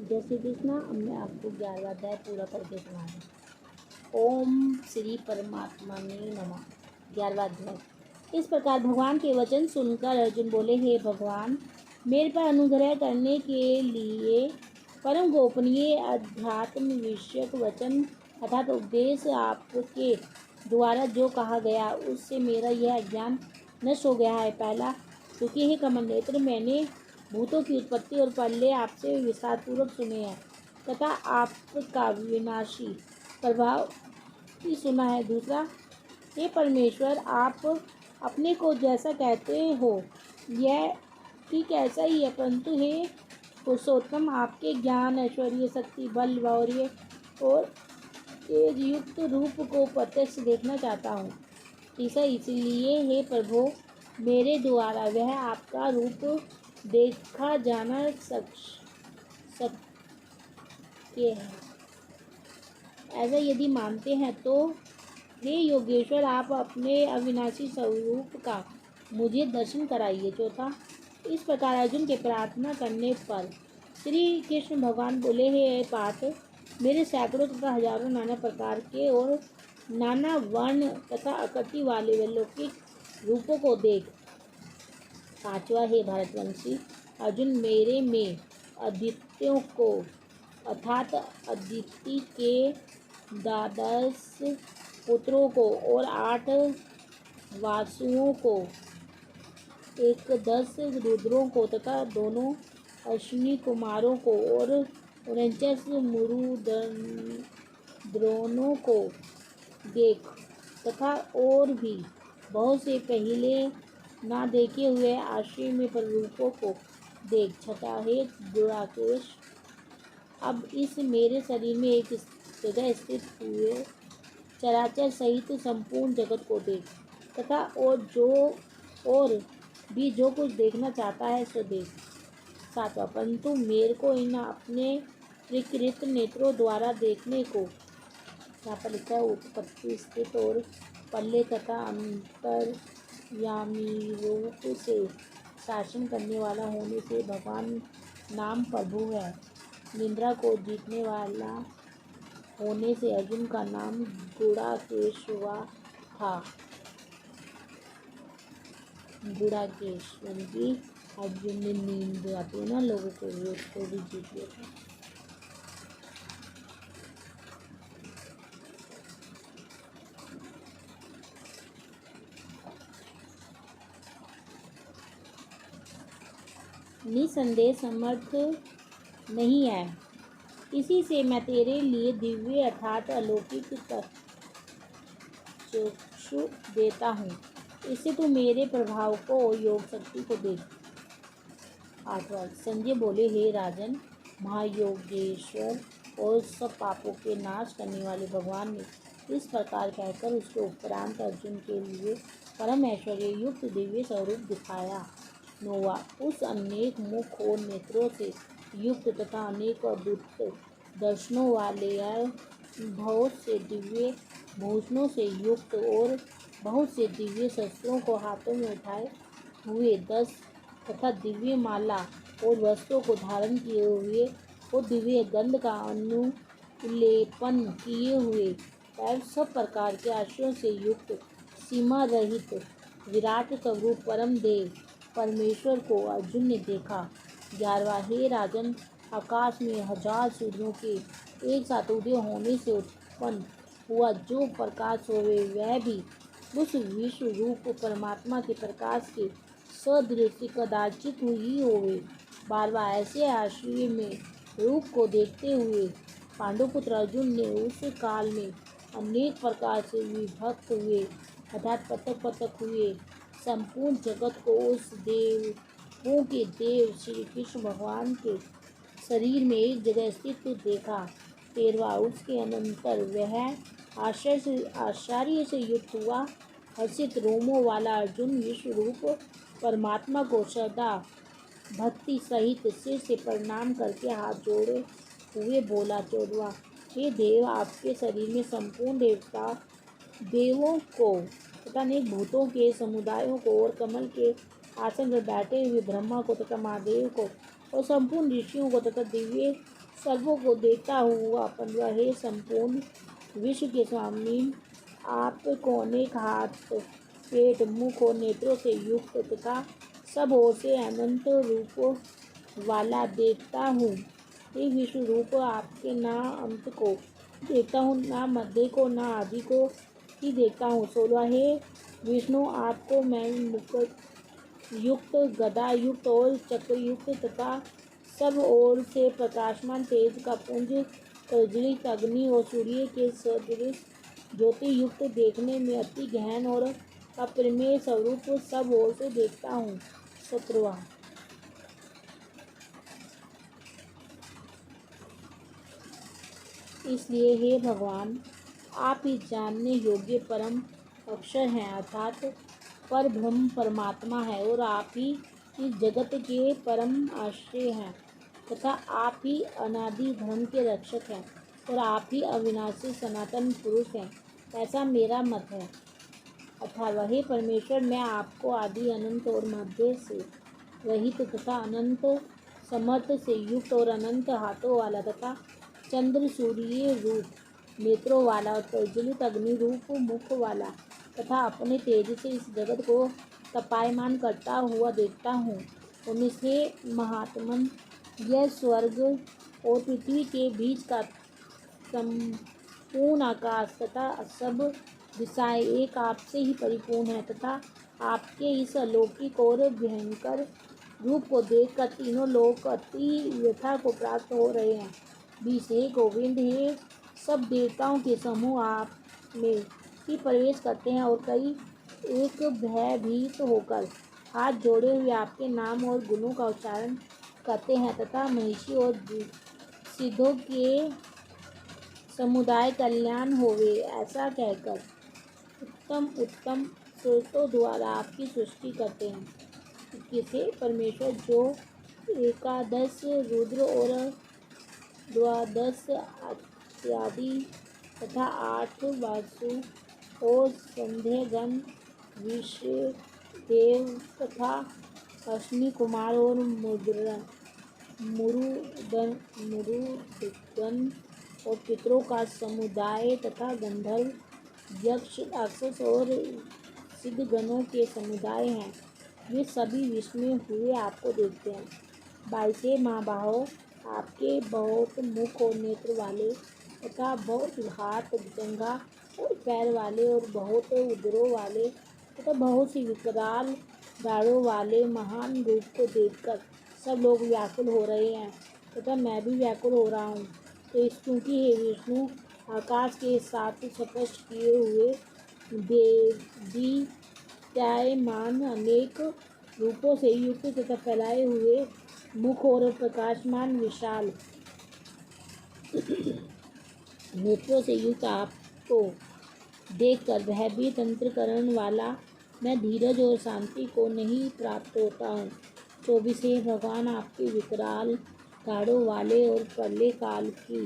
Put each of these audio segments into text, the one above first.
जय श्री कृष्ण। अब मैं आपको 11वां अध्याय पूरा करके सुना दूँ। ओम श्री परमात्मा ने नमः। 11वां अध्याय। इस प्रकार भगवान के वचन सुनकर अर्जुन बोले, हे भगवान, मेरे पर अनुग्रह करने के लिए परम गोपनीय अध्यात्म विषयक वचन अर्थात उपदेश आपके द्वारा जो कहा गया उससे मेरा यह अज्ञान नष्ट हो गया है। पहला, क्योंकि हे कमल नेत्र, मैंने भूतों की उत्पत्ति और प्रलय आपसे विस्तारपूर्वक सुने हैं तथा आपका विनाशी प्रभाव भी सुना है। दूसरा, हे परमेश्वर, आप अपने को जैसा कहते हो यह ठीक ऐसा ही है, परंतु हे पुरुषोत्तम, आपके ज्ञान, ऐश्वर्य, शक्ति, बल, शौर्य और तेज युक्त रूप को प्रत्यक्ष देखना चाहता हूँ। तीसरा, इसलिए हे प्रभु, मेरे द्वारा वह आपका रूप देखा जाना शक्य है। ऐसा यदि मानते हैं तो हे योगेश्वर, आप अपने अविनाशी स्वरूप का मुझे दर्शन कराइए। चौथा, इस प्रकार अर्जुन के प्रार्थना करने पर श्री कृष्ण भगवान बोले, हे पार्थ, मेरे सैकड़ों तथा हजारों नाना प्रकार के और नाना वर्ण तथा आकृति वाले वैलौकिक रूपों को देख। पांचवा, हे भारतवंशी अर्जुन, मेरे में आदित्यों को अर्थात अदिति के 12 पुत्रों को और 8 वासुओं को, 10 रुद्रों को तथा दोनों अश्विनी कुमारों को और 49 मरुद्रोणों को देख तथा और भी बहुत से पहले ना देखे हुए आश्रय में रूपों को देख। छठा, हे गुणाकेश, अब इस मेरे शरीर में एक जगह स्थित हुए चराचर सहित संपूर्ण जगत को देख तथा और भी जो कुछ देखना चाहता है सो देख। सातवां, परंतु मेरे को इन अपने विकृत नेत्रों द्वारा देखने को, यहाँ पर लिखा है, उत्पत्ति, स्थित और प्रलय तथा अंतर्यामी रूप से शासन करने वाला होने से भगवान नाम प्रभु है। निद्रा को जीतने वाला होने से अर्जुन का नाम गुणाकेश हुआ था। गुणाकेश यानी कि अर्जुन ने नींद आती है ना लोगों को, वो भी जीत लिया था। निसंदेह समर्थ नहीं है, इसी से मैं तेरे लिए दिव्य अर्थात अलौकिक चक्षु देता हूँ। इससे तू मेरे प्रभाव को, योग शक्ति को देख। आठवां, संजय बोले, हे राजन, महायोगेश्वर और सब पापों के नाश करने वाले भगवान ने इस प्रकार कहकर उसके उपरांत अर्जुन के लिए परम ऐश्वर्य युक्त दिव्य स्वरूप दिखाया। नौवां, उस अनेक मुख और नेत्रों से युक्त तथा अनेक अद्भुत दर्शनों वाले बहुत से दिव्य भूषणों से युक्त और बहुत से दिव्य शस्त्रों को हाथों में उठाए हुए 10 तथा दिव्य माला और वस्त्रों को धारण किए हुए और दिव्य गंध का अनुलेपन किए हुए और सब प्रकार के आश्रयों से युक्त सीमा रहित विराट स्वरूप परम देव परमेश्वर को अर्जुन ने देखा। 11वां, हे राजन, आकाश में 1000 सूर्यों के एक साथ उदय होने से उत्पन्न हुआ जो प्रकाश होवे वह भी उस विश्व रूप परमात्मा के प्रकाश के सदृश कदाचित हुई होवे। 12वां, ऐसे आश्रय में रूप को देखते हुए पांडुपुत्र अर्जुन ने उस काल में अनेक प्रकार से विभक्त हुए अर्थात पृथक पृथक हुए संपूर्ण जगत को उस देवों के देव श्री कृष्ण भगवान के शरीर में एक जगह स्थित देखा। 13वां, उसके अनंतर वह आश्चर्य से युक्त हुआ हर्षित रोमों वाला अर्जुन विश्व रूप परमात्मा को श्रद्धा भक्ति सहित सिर से प्रणाम करके हाथ जोड़े हुए बोला। 14वां, हे देव, आपके शरीर में संपूर्ण देवता देवों को तथा अनेक भूतों के समुदायों को और कमल के आसन पर बैठे हुए ब्रह्मा को तथा महादेव को और संपूर्ण ऋषियों को तथा दिव्य सर्वों को देखता हुआ 15 हे संपूर्ण विश्व के स्वामी, आप अनेक हाथ, पेट, मुख और नेत्रों से युक्त तथा सब ओर से अनंत रूपों वाला देखता हूँ। हे विश्व रूप, आपके ना अंत को देखता हूँ, ना मध्य को, ना आदि को ही देखता हूँ। 16 हे विष्णु, आपको मैं मुकुट युक्त, गदा युक्त और चक्र युक्त तथा सब ओर से प्रकाशमान तेज का पुंज, प्रज्वलित अग्नि और सूर्य के सदृश ज्योति युक्त, देखने में अति गहन और अप्रमेय स्वरूप सब ओर से देखता हूँ। 17वां। इसलिए हे भगवान, आप ही जानने योग्य परम अक्षर हैं, अर्थात पर ब्रह्म परमात्मा है, और आप ही इस जगत के परम आश्रय हैं तथा आप ही अनादि धर्म के रक्षक हैं और आप ही अविनाशी सनातन पुरुष हैं, ऐसा मेरा मत है। 18वां। हे परमेश्वर, मैं आपको आदि अनंत और मध्य से रहित तथा अनंत समर्थ से युक्त और अनंत हाथों वाला तथा चंद्र सूर्य रूप नेत्रों वाला और प्रज्वलित अग्नि रूप मुख वाला तथा अपने तेज से इस जगत को तपायमान करता हुआ देखता हूँ। 19 हे महात्मन, यह स्वर्ग और पृथ्वी के बीच का संपूर्ण आकाश तथा सब दिशाएं एक आपसे ही परिपूर्ण है तथा आपके इस अलौकिक और भयंकर रूप को देखकर तीनों लोग अति व्यथा को प्राप्त हो रहे हैं। 20 हे गोविंद, हे सब देवताओं के समूह आप में ही प्रवेश करते हैं और कई एक भयभीत होकर हाथ जोड़े हुए आपके नाम और गुणों का उच्चारण करते हैं तथा महिषी और सिद्धों के समुदाय कल्याण होवे ऐसा कहकर उत्तम उत्तम स्रोतों द्वारा आपकी सृष्टि करते हैं। किसे परमेश्वर जो एकादश रुद्र और द्वादश इत्यादि तथा 8 वासु और संध्यागण, विषदेव तथा अश्विनी कुमार और मुरुदगण और पितरों का समुदाय तथा गंधर्व, यक्ष, राक्षस और सिद्धगणों के समुदाय हैं, वे सभी विस्मय हुए आपको देखते हैं। 22 महाबाहो, आपके बहुत मुख और नेत्र वाले तथा बहुत हाथ, जंघा और पैर वाले और बहुत उदरों वाले तथा बहुत सी विकराल दाढ़ों वाले महान रूप को देखकर सब लोग व्याकुल हो रहे हैं तथा मैं भी व्याकुल हो रहा हूँ। तो क्योंकि हे विष्णु, आकाश के साथ स्पष्ट किए हुए देवी त्यायमान अनेक रूपों से युक्त तथा फैलाए हुए मुख और प्रकाशमान विशाल नेत्रों से युक्त आपको देखकर भयभीत अंतकरण वाला मैं धीरज और शांति को नहीं प्राप्त होता हूँ। 24 भगवान, आपके विकराल दाढ़ों वाले और प्रलय काल की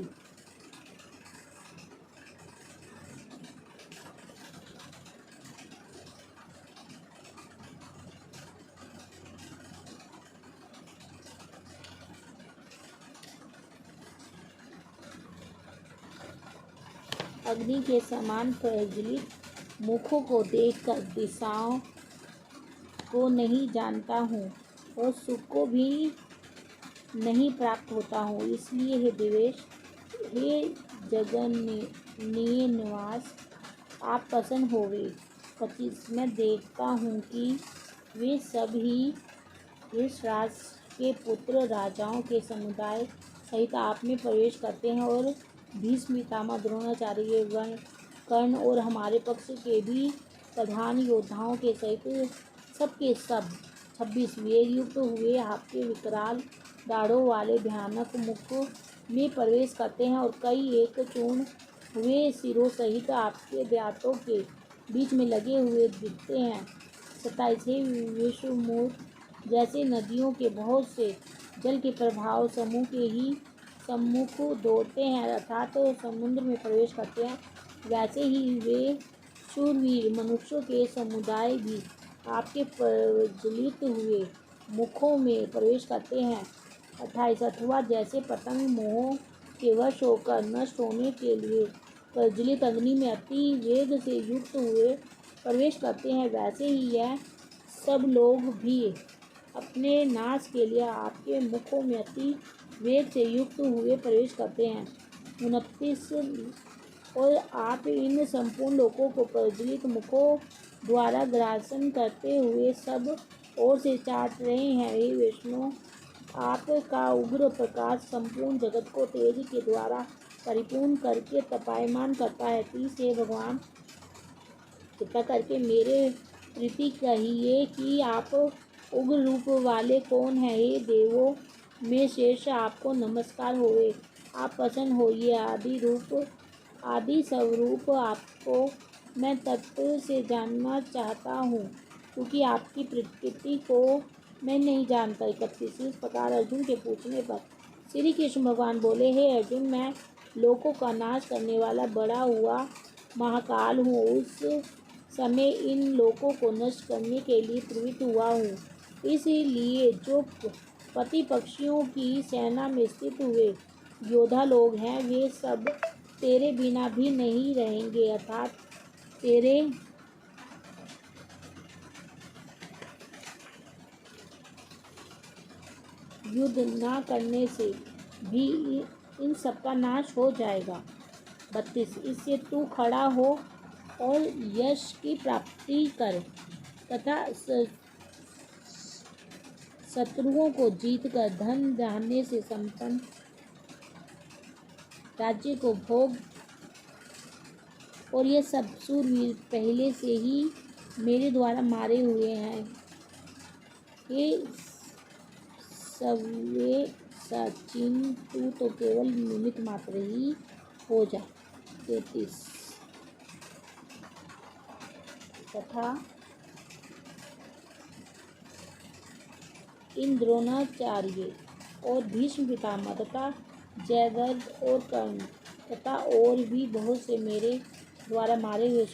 अग्नि के समान प्रज्वलित मुखों को देखकर दिशाओं को नहीं जानता हूँ और सुख को भी नहीं प्राप्त होता हूँ। इसलिए हे देवेश, हे जगन्नीय निवास, आप प्रसन्न होवे। 25 मैं देखता हूँ कि वे सभी इस राष्ट्र के पुत्र राजाओं के समुदाय सहित आप में प्रवेश करते हैं और भीष्म, पितामह, द्रोणाचार्य, कर्ण और हमारे पक्ष के भी प्रधान योद्धाओं के सहित सबके सब 26 वीर युक्त हुए आपके विकराल दाढ़ों वाले भयानक मुख में प्रवेश करते हैं और कई एक चूर्ण हुए सिरों सहित आपके दांतों के बीच में लगे हुए दिखते हैं। 27 विश्वमूर्त, जैसे नदियों के बहुत से जल के प्रभाव समूह के ही सम्मुख दौड़ते हैं अर्थात तो समुद्र में प्रवेश करते हैं, वैसे ही वे शूरवीर मनुष्यों के समुदाय भी आपके प्रज्वलित हुए मुखों में प्रवेश करते हैं। 28 अथवा जैसे पतंग मोह के वश होकर नष्ट होने के लिए प्रज्वलित अग्नि में अति वेग से युक्त हुए प्रवेश करते हैं, वैसे ही यह सब लोग भी अपने नाश के लिए आपके मुखों में अति वेग से युक्त हुए प्रवेश करते हैं। 29 और आप इन संपूर्ण लोगों को प्रज्वलित मुखों द्वारा ग्रासन करते हुए सब ओर से चाट रहे हैं। हे विष्णु, आपका उग्र प्रकाश संपूर्ण जगत को तेज के द्वारा परिपूर्ण करके तपायमान करता है। 30 हे भगवान, कृपा करके मेरे प्रीति कहिए कि आप उग्र रूप वाले कौन हैं। हे देवों में शेष आपको नमस्कार होवे। आप प्रसन्न होइए। आदि स्वरूप आपको मैं तत्व से जानना चाहता हूँ, क्योंकि आपकी प्रकृति को मैं नहीं जानता। 31 इस प्रकार अर्जुन के पूछने पर श्री कृष्ण भगवान बोले, हे अर्जुन, मैं लोकों का नाश करने वाला बड़ा हुआ महाकाल हूँ। उस समय इन लोकों को नष्ट करने के लिए प्रवृत्त हुआ हूँ। इसलिए जो पति पक्षियों की सेना में स्थित हुए योद्धा लोग हैं, वे सब तेरे बिना भी नहीं रहेंगे, अर्थात तेरे युद्ध न करने से भी इन सब का नाश हो जाएगा। 32 इससे तू खड़ा हो और यश की प्राप्ति कर तथा शत्रुओं को जीतकर धन धान्य से संपन्न राज्य को भोग। और ये सब सूरवीर पहले से ही मेरे द्वारा मारे हुए हैं। ये सवे सचिन, तू तो केवल निमित्त मात्र ही हो जा। 33 तथा इन द्रोणाचार्य और भीष्म पितामह तथा जयद्रथ और कर्ण तथा और भी बहुत से मेरे द्वारा मारे हुए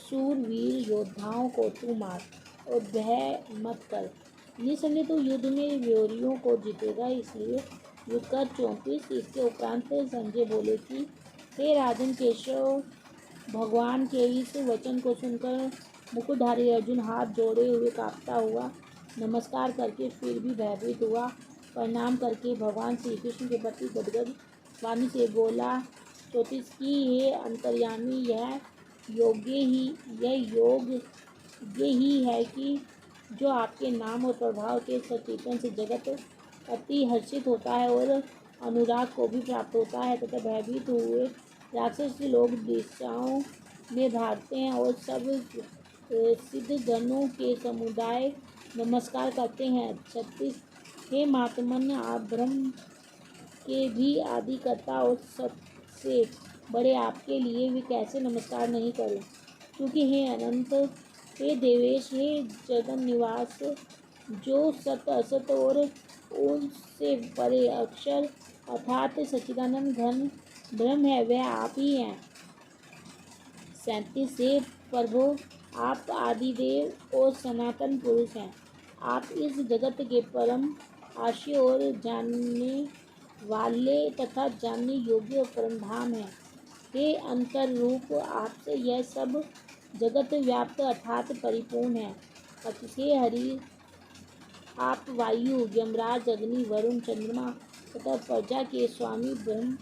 शूरवीर योद्धाओं को तू मार और भय मत कर। निसंदेह तो युद्ध में व्योरियों को जीतेगा, इसलिए युद्ध कर। 34 इसके उपरांत संजय बोले कि हे राजन केशव, भगवान के इस वचन को सुनकर मुकुटधारी अर्जुन हाथ जोड़े हुए कांपता हुआ नमस्कार करके फिर भी भयभीत हुआ। प्रणाम करके भगवान श्री कृष्ण के प्रति गदगद वाणी से बोला। 34 की हे अंतर्यामी, यह योग ही है कि जो आपके नाम और प्रभाव के सचेतन से जगत अति हर्षित होता है और अनुराग को भी प्राप्त होता है, तथा भयभीत हुए राक्षस लोग दिशाओं में भागते हैं और सब सिद्ध गणों के समुदाय नमस्कार करते हैं। 36 हे महात्मन, आप ब्रह्म के भी आदिकर्ता और सबसे बड़े आपके लिए भी कैसे नमस्कार नहीं करूं, क्योंकि हे अनंत, हे देवेश, हे जगन निवास, जो सत असत और उनसे परे अक्षर अर्थात सच्चिदानंद घन ब्रह्म है, वह आप ही हैं। 37 हे प्रभु, आप आदिदेव और सनातन पुरुष हैं। आप इस जगत के परम आश्रय और जानने वाले तथा जानने योग्य और परम धाम हैं। हे अंतर रूप, आपसे यह सब जगत व्याप्त अर्थात परिपूर्ण है। हे हरि, आप वायु, यमराज, अग्नि, वरुण, चंद्रमा तथा प्रजा के स्वामी ब्रह्म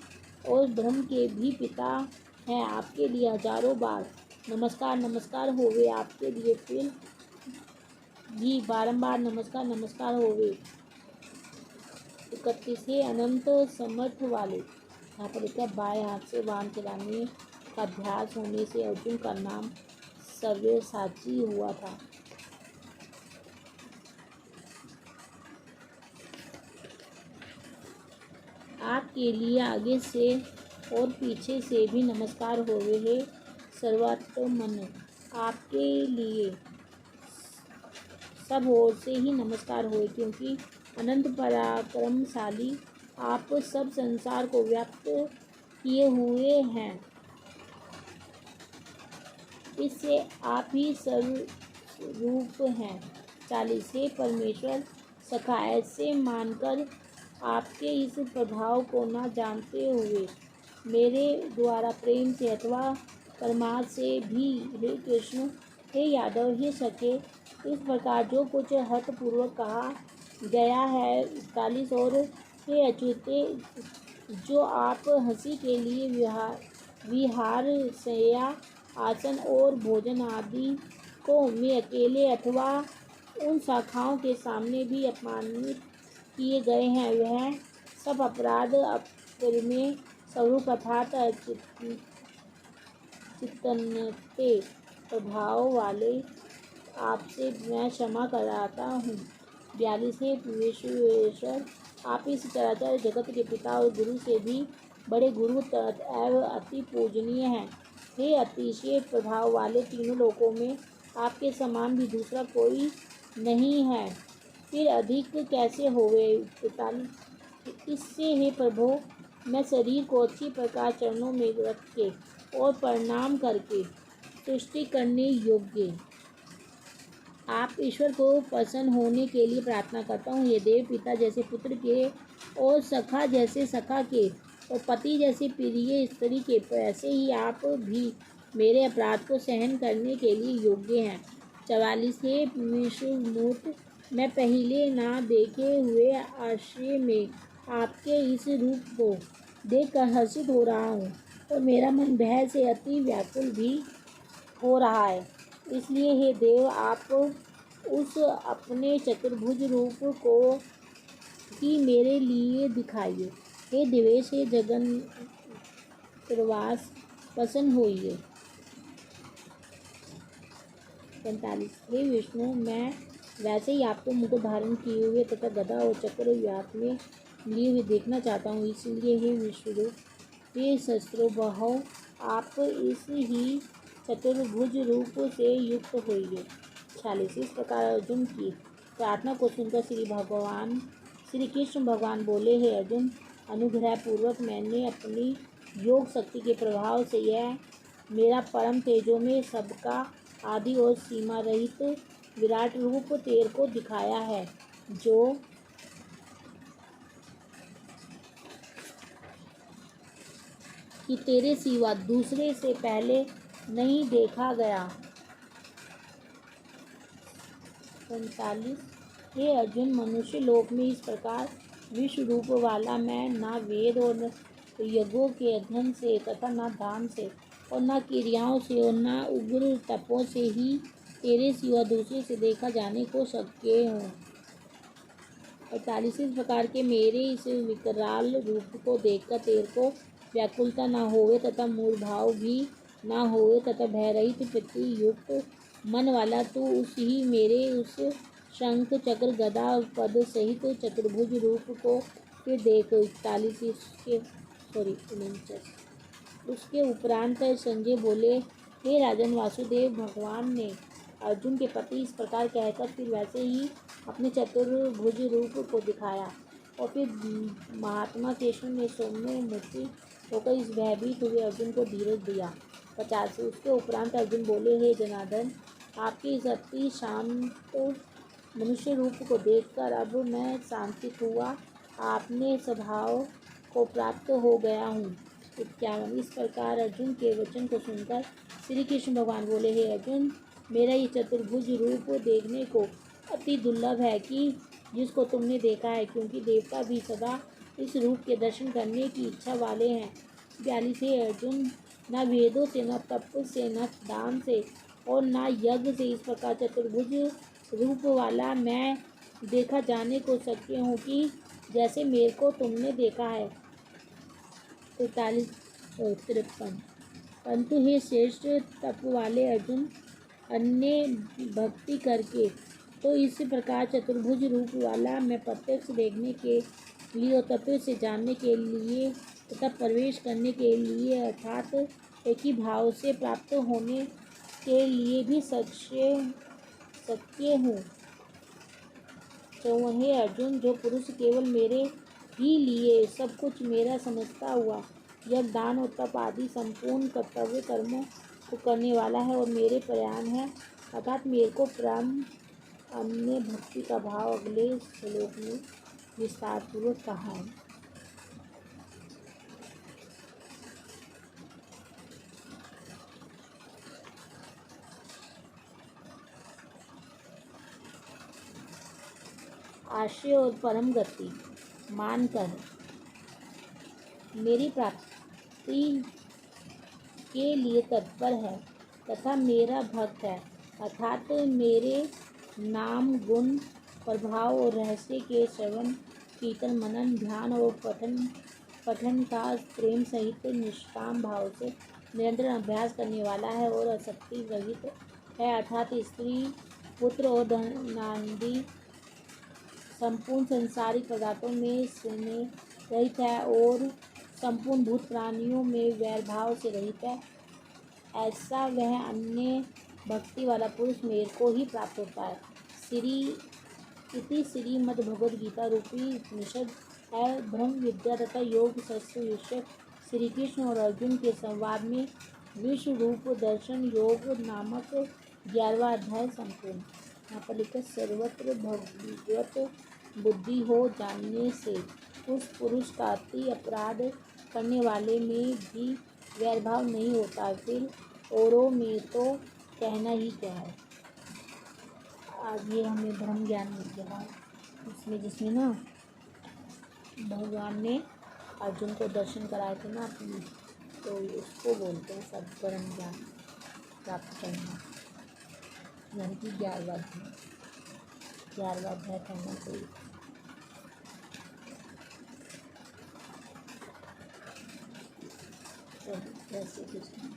और ब्रह्म के भी पिता हैं। आपके लिए हजारों बार नमस्कार नमस्कार होवे। आपके लिए फिर भी बारंबार नमस्कार नमस्कार होवे। 31 हे अनंत समर्थ वाले, यहाँ पर लिखा बाएं हाथ से वाहन चलाने का अभ्यास होने से अर्जुन का नाम सव्यसाची हुआ था। आपके लिए आगे से और पीछे से भी नमस्कार होवे। हे सर्वात्मन, आपके लिए सब ओर से ही नमस्कार होए, क्योंकि अनंत पराक्रमशाली आप सब संसार को व्याप्त किए हुए हैं। इससे आप ही सर्वरूप हैं। 40 हे परमेश्वर सखा, ऐसे मानकर आपके इस प्रभाव को न जानते हुए मेरे द्वारा प्रेम से अथवा परमार्थ से भी हे कृष्ण, हे यादव, हे सखे, इस प्रकार जो कुछ हठपूर्वक कहा गया है 41 और हे अच्युते, जो आप हंसी के लिए विहार शैया आसन और भोजन आदि को मैं अकेले अथवा उन शाखाओं के सामने भी अपमानित किए गए हैं, वह सब अपराध अपरिमेय स्वरूप अर्थात चित्तनते प्रभाव वाले आपसे मैं क्षमा कराता हूँ। 42 विश्वेश्वर, आप इस चराचर जगत के पिता और गुरु से भी बड़े गुरु एवं अति पूजनीय हैं। हे अतिशय प्रभाव वाले, तीनों लोकों में आपके समान भी दूसरा कोई नहीं है, फिर अधिक कैसे होवे। 45 इससे हे प्रभु, मैं शरीर को अच्छी प्रकार चरणों में रख के और प्रणाम करके सृष्टि करने योग्य आप ईश्वर को प्रसन्न होने के लिए प्रार्थना करता हूँ। ये देव पिता जैसे पुत्र के और सखा जैसे सखा के और पति जैसे प्रिय स्त्री के, ऐसे ही आप भी मेरे अपराध को सहन करने के लिए योग्य हैं। 44 विष्णुमूर्त, मैं पहले ना देखे हुए आश्रय में आपके इस रूप को देखकर हर्षित हो रहा हूँ और मेरा मन भय से अति व्याकुल भी हो रहा है। इसलिए हे देव, आप उस अपने चतुर्भुज रूप को ही मेरे लिए दिखाइए। हे देवेश, हे जगन प्रवास प्रसन्न होइए। 45 हे विष्णु, मैं वैसे ही आपको मुकुट धारण किए हुए तथा गदा और चक्र हाथ में लिए हुए देखना चाहता हूँ। इसलिए हे विश्वरूप, हे शस्त्रोभव, आप इस ही चतुर्भुज रूप से युक्त होइए। 46 इस प्रकार अर्जुन की प्रार्थना को सुनकर श्री कृष्ण भगवान बोले, हे अर्जुन, अनुग्रह पूर्वक मैंने अपनी योग शक्ति के प्रभाव से यह मेरा परम तेजो में सबका आदि और सीमा रहित विराट रूप तेर को दिखाया है, जो कि तेरे सिवा दूसरे से पहले नहीं देखा गया। 45 हे अर्जुन, मनुष्य लोक में इस प्रकार विश्व रूप वाला मैं ना वेद और यज्ञों के अध्ययन से तथा न दान से और न क्रियाओं से और न उग्र तपों से ही तेरे सिवा दूसरे से देखा जाने को शक्य हूँ। 48 इस प्रकार के मेरे इस विकराल रूप को देखकर तेरे को व्याकुलता न होवे तथा मूर्भाव भी न होवे तथा भयरहित प्रति युक्त मन वाला तू उस ही मेरे उस शंख चक्र गदा पद सहित चतुर्भुज रूप को फिर देखो। 41 उसके उपरांत संजय बोले, हे राजन वासुदेव, भगवान ने अर्जुन के प्रति इस प्रकार कहकर फिर वैसे ही अपने चतुर्भुज रूप को दिखाया और फिर महात्मा केशव ने सौम्य मूर्ति होकर इस भयभीत हुए अर्जुन को धीरज दिया। 50 उसके उपरांत अर्जुन बोले, हे जनार्दन, आपके इस अति शांत मनुष्य रूप को देखकर अब मैं शांतित हुआ, आपने स्वभाव को प्राप्त हो गया हूँ। 51 इस प्रकार अर्जुन के वचन को सुनकर श्री कृष्ण भगवान बोले, हे अर्जुन, मेरा ये चतुर्भुज रूप देखने को अति दुर्लभ है कि जिसको तुमने देखा है, क्योंकि देवता भी सदा इस रूप के दर्शन करने की इच्छा वाले हैं। 42 हे अर्जुन, न वेदों से, न तप से, न दान से और न यज्ञ से इस प्रकार चतुर्भुज रूप वाला मैं देखा जाने को शक्य हूँ कि जैसे मेरे को तुमने देखा है। 53 परंतु हे श्रेष्ठ तप वाले अर्जुन, अन्य भक्ति करके तो इस प्रकार चतुर्भुज रूप वाला मैं प्रत्यक्ष देखने के लिए और तत्व से जानने के लिए तथा प्रवेश करने के लिए अर्थात एक ही भाव से प्राप्त होने के लिए भी सत्य हूँ। तो हे अर्जुन, जो पुरुष केवल मेरे ही लिए सब कुछ मेरा समझता हुआ यज्ञ दान और तप आदि संपूर्ण कर्तव्य कर्मों को करने वाला है और मेरे प्रयाण है, अर्थात मेरे को परम अन्य भक्ति का भाव अगले श्लोक में विस्तारपूर्वक कहा है। आश्रय और परम गति मानकर मेरी प्राप्ति के लिए तत्पर है तथा मेरा भक्त है, अर्थात मेरे नाम गुण प्रभाव और रहस्य के श्रवण कीर्तन मनन ध्यान और पठन का प्रेम सहित निष्काम भाव से निरंतर अभ्यास करने वाला है और आसक्ति रहित है, अर्थात स्त्री पुत्र और धनादि संपूर्ण संसारिक पदार्थों में स्नेह रहित है और संपूर्ण भूत प्राणियों में वैरभाव से रहित है, ऐसा वह अन्य भक्ति वाला पुरुष मेरे को ही प्राप्त होता है। श्रीमद् भगवद गीता रूपी उपनिषद है ब्रह्म विद्या तथा योग शास्त्र विषय श्री कृष्ण और अर्जुन के संवाद में विश्व रूप दर्शन योग नामक 11वां अध्याय संपूर्ण। यहाँ पर लिखा सर्वत्र भगवत बुद्धि हो जानने से उस पुरुष का अति अपराध करने वाले में भी वैरभाव नहीं होता, फिर औरों में तो कहना ही क्या है। आगे हमें ब्रह्म ज्ञान मिल गया उसमें, जिसमें ना भगवान ने अर्जुन को दर्शन कराए थे ना अपनी, तो उसको बोलते हैं सब ब्रह्म ज्ञान प्राप्त करना, यानी कि 11वां अध्याय कहना चाहिए। जैसे कृष्ण